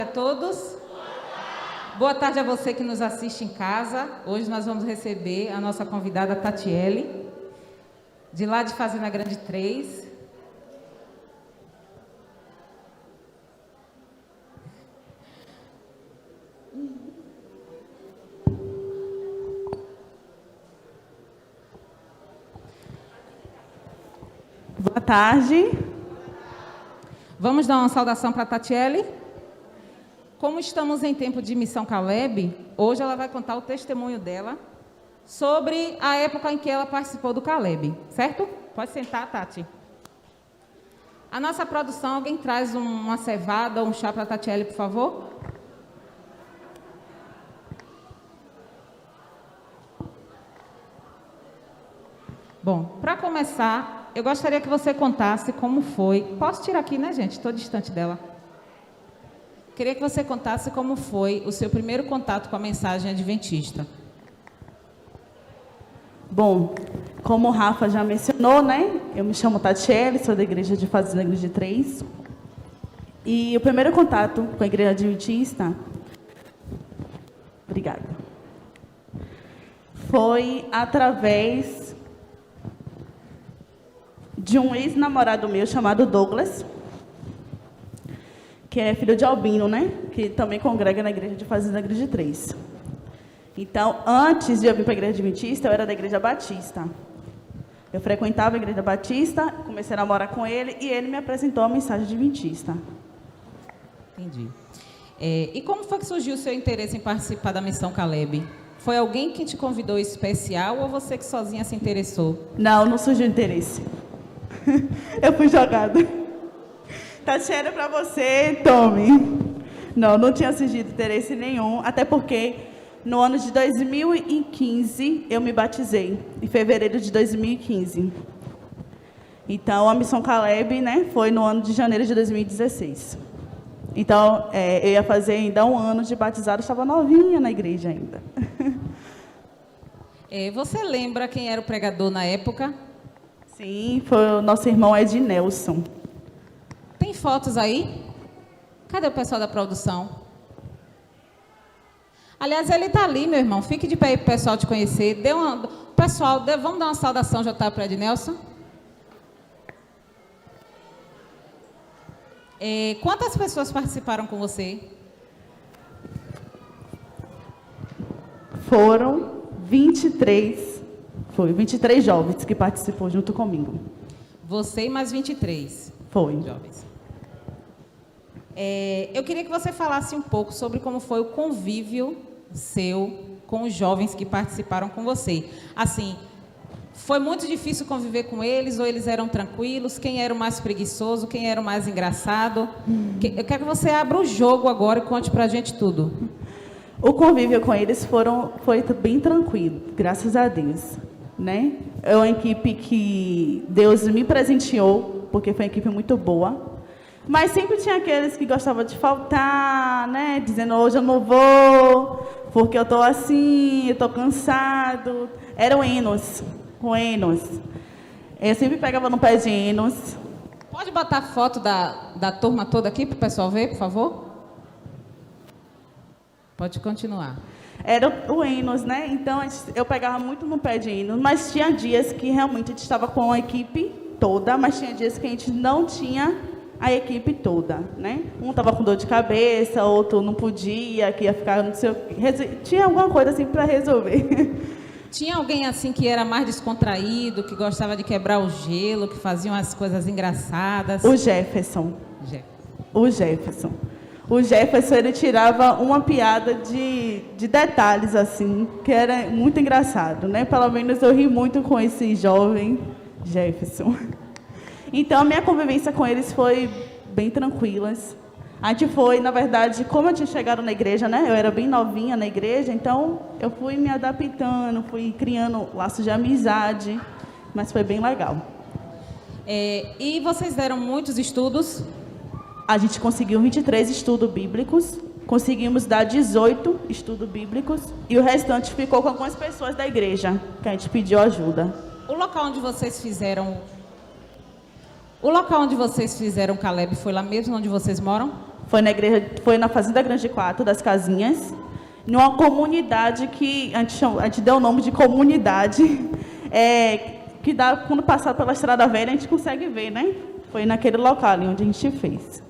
A todos. Boa tarde a você que nos assiste em casa. Hoje nós vamos receber a nossa convidada Tatiele, de lá de Fazenda Grande 3. Boa tarde. Vamos dar uma saudação para a Tatiele. Como estamos em tempo de Missão Caleb, hoje ela vai contar o testemunho dela sobre a época em que ela participou do Caleb, certo? Pode sentar, Tati. A nossa produção, alguém traz uma cevada ou um chá para a Tatiele, por favor? Bom, para começar, eu gostaria que você contasse como foi. Posso tirar aqui, né, gente? Estou distante dela. Queria que você contasse como foi o seu primeiro contato com a mensagem adventista. Bom, como o Rafa já mencionou, né? Eu me chamo Tatiele, sou da igreja de Fazenda Grande 3. E o primeiro contato com a igreja adventista, obrigada, foi através de um ex-namorado meu chamado Douglas, que é filho de Albino, né? Que também congrega na igreja de Fazenda Grande 3. Então, antes de eu vir para a igreja adventista, eu era da igreja batista. Eu frequentava a igreja batista, comecei a namorar com ele e ele me apresentou a mensagem adventista. Entendi. E como foi que surgiu o seu interesse em participar da Missão Caleb? Foi alguém que te convidou especial ou você que sozinha se interessou? Não surgiu interesse. Eu fui jogada. Tatiele, para você, tome. Não tinha surgido interesse nenhum, até porque no ano de 2015 eu me batizei, em fevereiro de 2015. Então, a Missão Caleb, né, foi no ano de janeiro de 2016. Então, eu ia fazer ainda um ano de batizado, estava novinha na igreja ainda. Você lembra quem era o pregador na época? Sim, foi o nosso irmão Ednelson. Tem fotos aí? Cadê o pessoal da produção? Aliás, ele está ali, meu irmão. Fique de pé aí para o pessoal te conhecer. Vamos dar uma saudação já para Ednelson? Quantas pessoas participaram com você? Foram 23. Foi 23 jovens que participou junto comigo. Você e mais 23? Foi. Jovens. Eu queria que você falasse um pouco sobre como foi o convívio seu com os jovens que participaram com você. Assim, foi muito difícil conviver com eles ou eles eram tranquilos? Quem era o mais preguiçoso? Quem era o mais engraçado? Eu quero que você abra o jogo agora e conte pra gente tudo. O convívio com eles foi bem tranquilo, graças a Deus, né? É uma equipe que Deus me presenteou, porque foi uma equipe muito boa. Mas sempre tinha aqueles que gostavam de faltar, né? Dizendo, hoje eu não vou, porque eu estou assim, eu estou cansado. Era o Enos, Eu sempre pegava no pé de Enos. Pode botar a foto da turma toda aqui para o pessoal ver, por favor? Pode continuar. Era o Enos, né? Então, eu pegava muito no pé de Enos, mas tinha dias que realmente a gente estava com a equipe toda, mas tinha dias que a gente não tinha a equipe toda, né? Um estava com dor de cabeça, outro não podia, que ia ficar, não sei o quê. Tinha alguma coisa assim para resolver. Tinha alguém assim que era mais descontraído, que gostava de quebrar o gelo, que fazia umas coisas engraçadas? O Jefferson. O Jefferson, ele tirava uma piada de detalhes, assim, que era muito engraçado, né? Pelo menos eu ri muito com esse jovem Jefferson. Então, a minha convivência com eles foi bem tranquila. A gente foi, na verdade, como eu tinha chegado na igreja, né? Eu era bem novinha na igreja, então eu fui me adaptando, fui criando laços de amizade, mas foi bem legal. E vocês deram muitos estudos? A gente conseguiu 23 estudos bíblicos, conseguimos dar 18 estudos bíblicos e o restante ficou com algumas pessoas da igreja, que a gente pediu ajuda. O local onde vocês fizeram Caleb foi lá mesmo onde vocês moram? Foi na Fazenda Grande 4, das Casinhas, numa comunidade que a gente deu o nome de comunidade, que dá, quando passar pela Estrada Velha, a gente consegue ver, né? Foi naquele local ali onde a gente fez.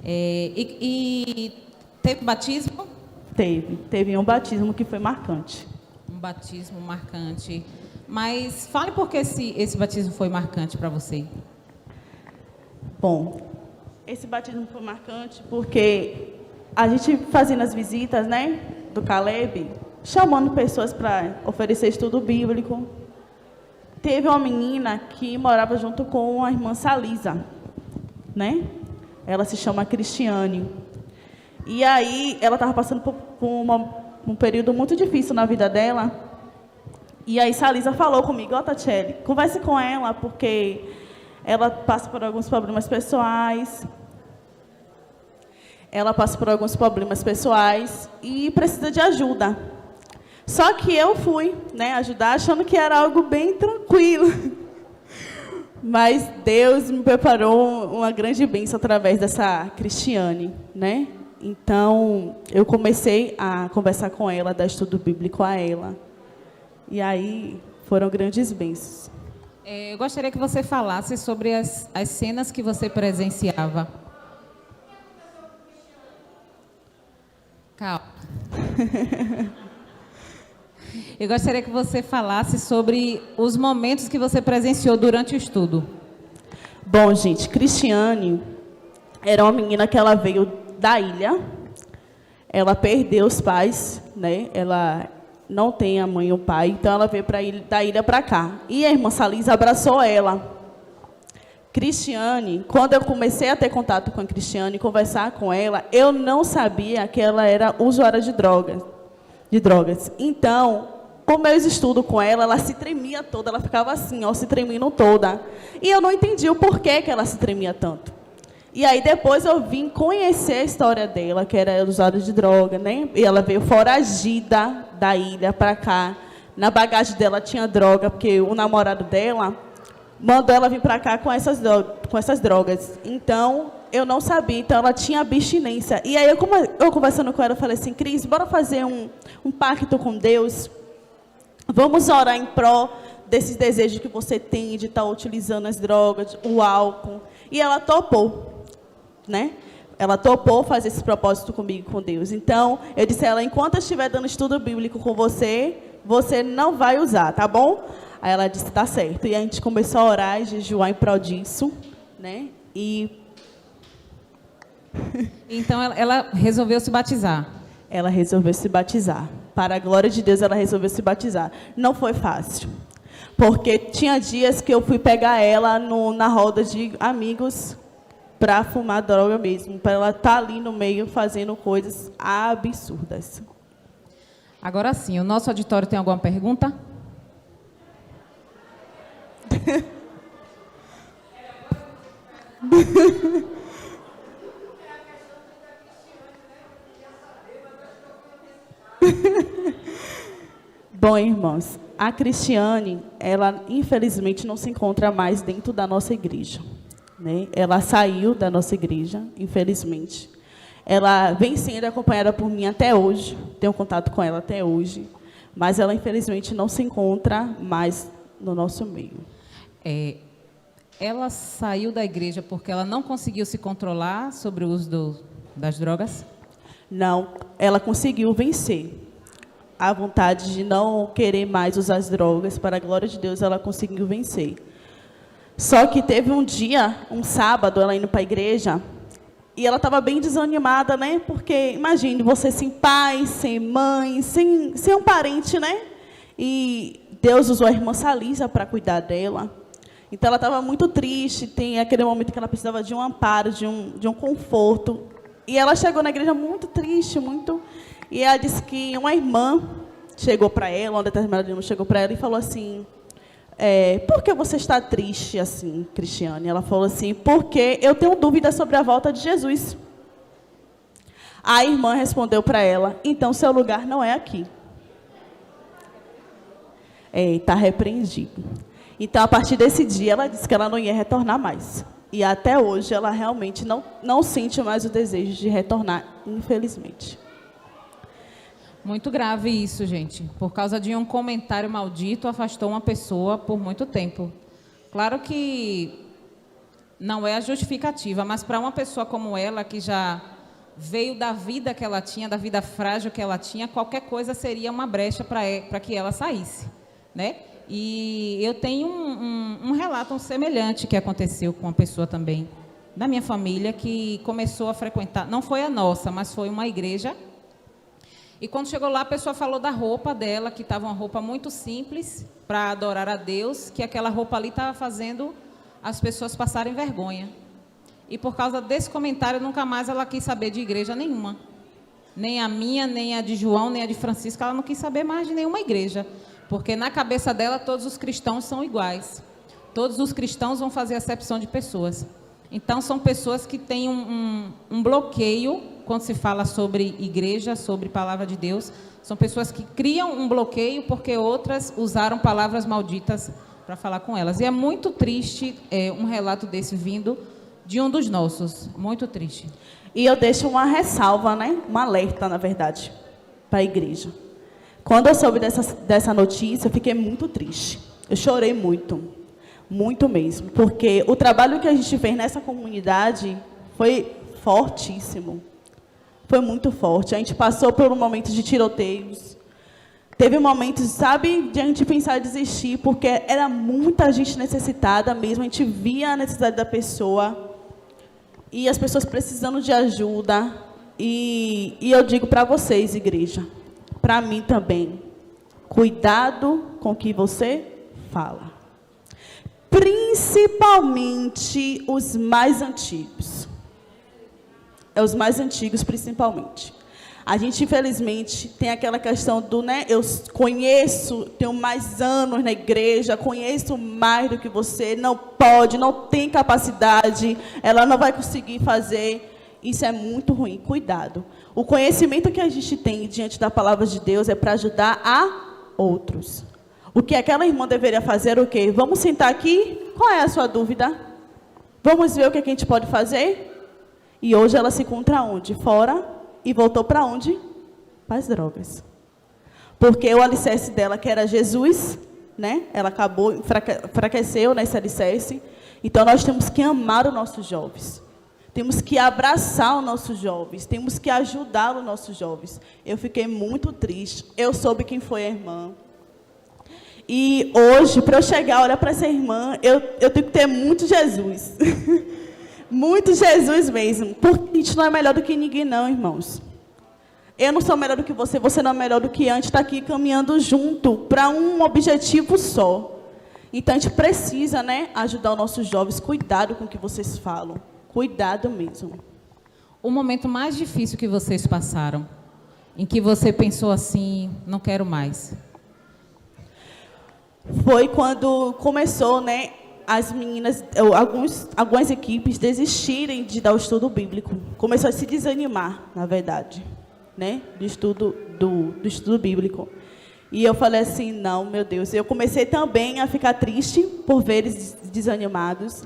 E teve batismo? Teve um batismo que foi marcante. Um batismo marcante. Mas fale por que esse batismo foi marcante para você. Bom, esse batismo foi marcante porque a gente fazendo as visitas, né, do Caleb, chamando pessoas para oferecer estudo bíblico. Teve uma menina que morava junto com a irmã Salisa, né? Ela se chama Cristiane. E aí, ela estava passando por um período muito difícil na vida dela. E aí, Salisa falou comigo: ó, Tatiele, converse com ela, porque ela passa por alguns problemas pessoais. E precisa de ajuda. Só que eu fui, né, ajudar, achando que era algo bem tranquilo. Mas Deus me preparou uma grande bênção através dessa Cristiane, né? Então, eu comecei a conversar com ela, dar estudo bíblico a ela. E aí, foram grandes bênçãos. Eu gostaria que você falasse sobre as cenas que você presenciava. Calma. Eu gostaria que você falasse sobre os momentos que você presenciou durante o estudo. Bom, gente, Cristiane era uma menina que ela veio da ilha. Ela perdeu os pais, né? Ela não tem a mãe e o pai, então ela veio da ilha para cá. E a irmã Salisa abraçou ela. Cristiane, quando eu comecei a ter contato com a Cristiane, conversar com ela, eu não sabia que ela era usuária de drogas. Então, com meus estudos com ela, ela se tremia toda, ela ficava assim, ó, se tremendo toda. E eu não entendi o porquê que ela se tremia tanto. E aí depois eu vim conhecer a história dela, que era usuária de droga, né? E ela veio foragida da ilha para cá. Na bagagem dela tinha droga, porque o namorado dela mandou ela vir para cá com essas drogas. Então, eu não sabia. Então, ela tinha abstinência. E aí, eu conversando com ela, eu falei assim: Cris, bora fazer um pacto com Deus? Vamos orar em pró desses desejos que você tem de estar utilizando as drogas, o álcool. E ela topou, né? Ela topou fazer esse propósito comigo, com Deus. Então, eu disse a ela: enquanto eu estiver dando estudo bíblico com você, você não vai usar, tá bom? Aí ela disse: tá certo. E a gente começou a orar e jejuar em prol disso, né? Então, ela resolveu se batizar. Ela resolveu se batizar. Para a glória de Deus, ela resolveu se batizar. Não foi fácil. Porque tinha dias que eu fui pegar ela na roda de amigos para fumar droga mesmo. Para ela estar ali no meio fazendo coisas absurdas. Agora sim, o nosso auditório tem alguma pergunta? Bom, irmãos, a Cristiane, ela infelizmente não se encontra mais dentro da nossa igreja, né? Ela saiu da nossa igreja, infelizmente. Ela vem sendo acompanhada por mim até hoje, tenho contato com ela até hoje, mas ela infelizmente não se encontra mais no nosso meio. Ela saiu da igreja porque ela não conseguiu se controlar sobre o uso das drogas? Não, ela conseguiu vencer a vontade de não querer mais usar as drogas. Para a glória de Deus, ela conseguiu vencer. Só que teve um dia, um sábado, ela indo para a igreja, e ela estava bem desanimada, né? Porque, imagine, você sem pai, sem mãe, sem um parente, né? E Deus usou a irmã Salisa para cuidar dela. Então, ela estava muito triste, tem aquele momento que ela precisava de um amparo, de um conforto. E ela chegou na igreja muito triste, muito... E ela disse que uma irmã chegou para ela, uma determinada irmã chegou para ela e falou assim: por que você está triste assim, Cristiane? Ela falou assim: porque eu tenho dúvidas sobre a volta de Jesus. A irmã respondeu para ela: então seu lugar não é aqui. Está repreendido. Então, a partir desse dia, ela disse que ela não ia retornar mais. E até hoje ela realmente não sente mais o desejo de retornar, infelizmente. Muito grave isso, gente. Por causa de um comentário maldito, afastou uma pessoa por muito tempo. Claro que não é a justificativa, mas para uma pessoa como ela, que já veio da vida que ela tinha, da vida frágil que ela tinha, qualquer coisa seria uma brecha para que ela saísse, né? E eu tenho um relato semelhante que aconteceu com uma pessoa também da minha família que começou a frequentar, não foi a nossa, mas foi uma igreja. E quando chegou lá, a pessoa falou da roupa dela, que estava uma roupa muito simples para adorar a Deus, que aquela roupa ali estava fazendo as pessoas passarem vergonha. E por causa desse comentário, nunca mais ela quis saber de igreja nenhuma. Nem a minha, nem a de João, nem a de Francisco, ela não quis saber mais de nenhuma igreja. Porque na cabeça dela, todos os cristãos são iguais. Todos os cristãos vão fazer acepção de pessoas. Então, são pessoas que têm um bloqueio, quando se fala sobre igreja, sobre palavra de Deus. São pessoas que criam um bloqueio porque outras usaram palavras malditas para falar com elas. E é muito triste um relato desse vindo de um dos nossos. Muito triste. E eu deixo uma ressalva, né? Um alerta, na verdade, para a igreja. Quando eu soube dessa notícia, eu fiquei muito triste. Eu chorei muito, muito mesmo, porque o trabalho que a gente fez nessa comunidade foi fortíssimo. Foi muito forte. A gente passou por um momento de tiroteios. Teve momentos, sabe, de a gente pensar em desistir, porque era muita gente necessitada mesmo. A gente via a necessidade da pessoa e as pessoas precisando de ajuda. E eu digo para vocês, igreja, para mim também, cuidado com o que você fala. Principalmente os mais antigos. Os mais antigos, principalmente. A gente, infelizmente, tem aquela questão do, né, eu conheço, tenho mais anos na igreja, conheço mais do que você, não pode, não tem capacidade, ela não vai conseguir fazer. Isso é muito ruim, cuidado. O conhecimento que a gente tem diante da palavra de Deus é para ajudar a outros. O que aquela irmã deveria fazer, o quê? Vamos sentar aqui? Qual é a sua dúvida? Vamos ver o que a gente pode fazer? E hoje ela se encontra onde? Fora. E voltou para onde? Para as drogas. Porque o alicerce dela, que era Jesus, né? Ela acabou, enfraqueceu nesse alicerce. Então, nós temos que amar os nossos jovens. Temos que abraçar os nossos jovens. Temos que ajudar os nossos jovens. Eu fiquei muito triste. Eu soube quem foi a irmã. E hoje, para eu chegar, olhar para essa irmã, eu tenho que ter muito Jesus. Muito Jesus mesmo. Porque a gente não é melhor do que ninguém, não, irmãos. Eu não sou melhor do que você, você não é melhor do que eu. A gente está aqui caminhando junto para um objetivo só. Então, a gente precisa, né, ajudar os nossos jovens. Cuidado com o que vocês falam. Cuidado mesmo. O momento mais difícil que vocês passaram, em que você pensou assim, não quero mais? Foi quando começou, né, as meninas, algumas equipes desistirem de dar o estudo bíblico. Começou a se desanimar, na verdade, né, do estudo bíblico. E eu falei assim, não, meu Deus. Eu comecei também a ficar triste por ver eles desanimados.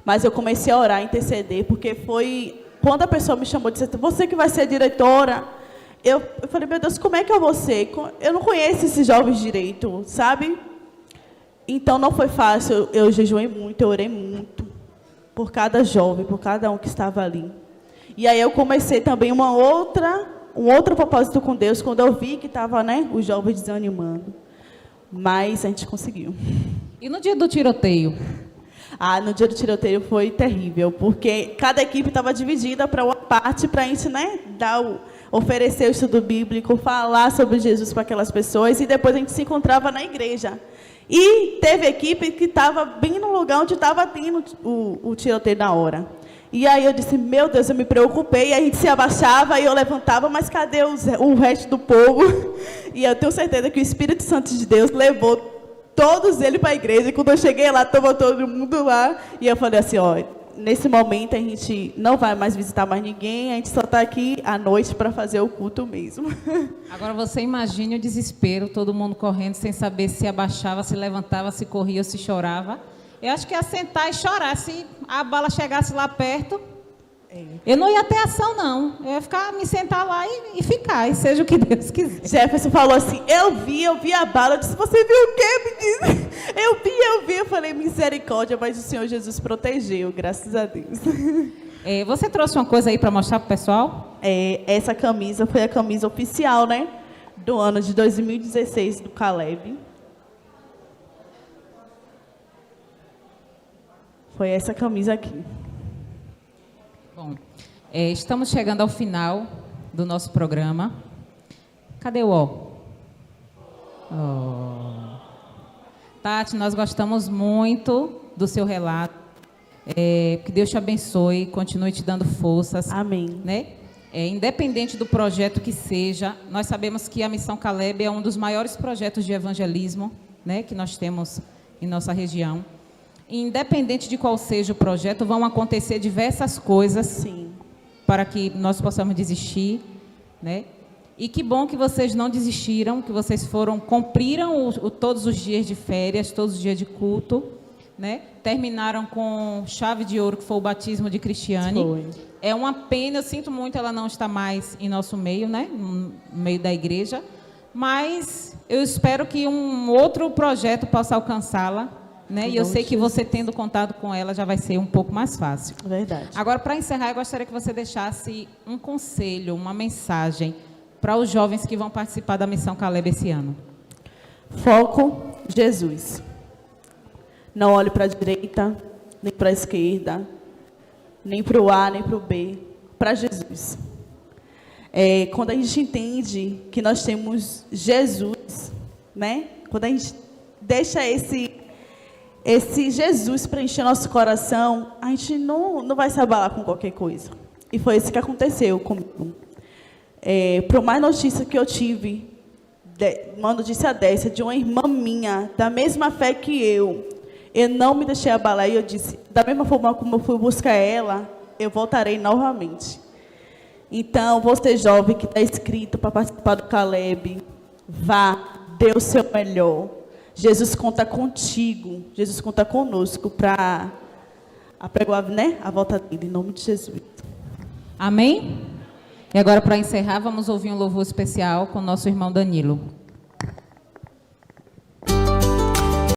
Mas eu comecei a orar, a interceder, porque foi quando a pessoa me chamou e disse, você que vai ser diretora. Eu falei, meu Deus, como é que eu vou ser? Eu não conheço esses jovens direito, sabe? Então, não foi fácil. Eu jejuei muito, eu orei muito por cada jovem, por cada um que estava ali. E aí eu comecei também um outro propósito com Deus, quando eu vi que estava, né, os jovens desanimando. Mas a gente conseguiu. E no dia do tiroteio? No dia do tiroteio foi terrível, porque cada equipe estava dividida para uma parte, para a gente, né, oferecer o estudo bíblico, falar sobre Jesus para aquelas pessoas, e depois a gente se encontrava na igreja. E teve equipe que estava bem no lugar onde estava tendo o tiroteio na hora. E aí eu disse, meu Deus, eu me preocupei, e a gente se abaixava e eu levantava, mas cadê o resto do povo? E eu tenho certeza que o Espírito Santo de Deus levou todos eles para a igreja, e quando eu cheguei lá, estava todo mundo lá, e eu falei assim, ó, nesse momento a gente não vai mais visitar mais ninguém, a gente só está aqui à noite para fazer o culto mesmo. Agora você imagine o desespero, todo mundo correndo, sem saber se abaixava, se levantava, se corria ou se chorava. Eu acho que ia sentar e chorar. Se a bala chegasse lá perto, eu não ia ter ação, não. Eu ia me sentar lá e ficar, e seja o que Deus quiser. Jefferson falou assim, eu vi a bala. Eu disse, você viu o quê, me disse? Eu vi. Eu falei, misericórdia, mas o Senhor Jesus protegeu, graças a Deus. Você trouxe uma coisa aí para mostrar para o pessoal? Essa camisa foi a camisa oficial, né? Do ano de 2016 do Caleb. Foi essa camisa aqui. Bom, estamos chegando ao final do nosso programa. Cadê o ó? Tati, nós gostamos muito do seu relato. Que Deus te abençoe, continue te dando forças. Amém. Né? Independente do projeto que seja, nós sabemos que a Missão Caleb é um dos maiores projetos de evangelismo, né, que nós temos em nossa região. Independente de qual seja o projeto, vão acontecer diversas coisas. Sim. Para que nós possamos desistir, né? E que bom que vocês não desistiram, que vocês cumpriram todos os dias de férias, todos os dias de culto, né? Terminaram com chave de ouro, que foi o batismo de Cristiane. Foi. É uma pena, eu sinto muito ela não estar mais em nosso meio, né? No meio da igreja, mas eu espero que um outro projeto possa alcançá-la. Né? E eu sei que você tendo contato com ela já vai ser um pouco mais fácil. Verdade. Agora, para encerrar, eu gostaria que você deixasse um conselho, uma mensagem para os jovens que vão participar da Missão Caleb esse ano. Foco, Jesus. Não olhe para a direita, nem para a esquerda, nem para o A, nem para o B. Para Jesus. Quando a gente entende que nós temos Jesus, né? Quando a gente deixa esse Jesus preencher nosso coração, a gente não vai se abalar com qualquer coisa. E foi isso que aconteceu comigo. Por mais notícia que eu tive, uma notícia dessa, de uma irmã minha, da mesma fé que eu não me deixei abalar. E eu disse, da mesma forma como eu fui buscar ela, eu voltarei novamente. Então, você jovem que está inscrito para participar do Caleb, vá, dê o seu melhor. Jesus conta contigo, Jesus conta conosco para apregoar, né, a volta dele, em nome de Jesus. Amém? E agora, para encerrar, vamos ouvir um louvor especial com o nosso irmão Danilo.